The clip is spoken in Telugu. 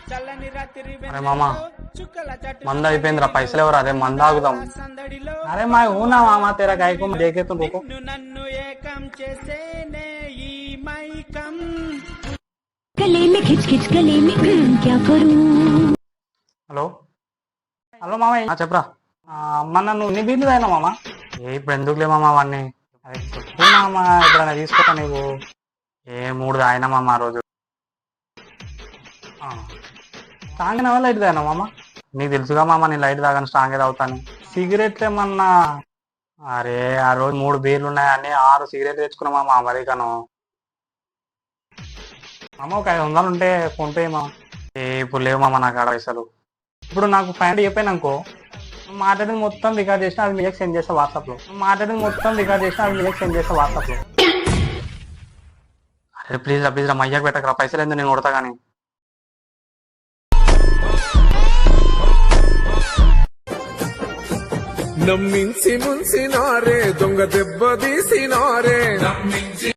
అరే మామా మంద అయిపోయిందిరా, పైసలు ఎవరు? అదే మంద ఆగుదాం. అరే మా ఊనా మామా తెరా గాయకు దేకే తుమ్ రుకో. హలో హలో మామయ్య చెప్పరా. మొన్న నువ్వు నీ బీర్లు తాగినా మామ. ఇప్పుడు ఎందుకులే మామ వాడిని. అదే చెప్పుకున్నామా ఎప్పుడైనా తీసుకోవా నీకు. 3 తాగినా మామ ఆ రోజు. తాగినావా లైట్ తాగినా మామ? నీకు తెలుసుగా మామ నేను లైట్ తాగాను, స్ట్రాంగ్ తాగుతాను. సిగరెట్లు ఏమన్నా? అరే ఆ రోజు 3 బీర్లు ఉన్నాయని 6 సిగరెట్లు తెచ్చుకున్నా మామ అమెరికాను. మామ ఒక 500 ఉంటే ఫోన్ పే మామ. ఇప్పుడు లేవు మామ నాకు ఆడ పైసలు. ఇప్పుడు నాకు 500 చెప్పాను అనుకో, మాట్లాడింది మొత్తం రికార్డ్ చేసిన అది మీకు సెండ్ చేస్తా వాట్సాప్లో. అరే ప్లీజ్ రా ప్లీజ్ రా, మయ్యాకు పెట్టకరా, పైసలు ఎందుకు నేను కొడతా కానీ. నమ్మించి ముంచినారే దొంగ దెబ్బ తీసినారే.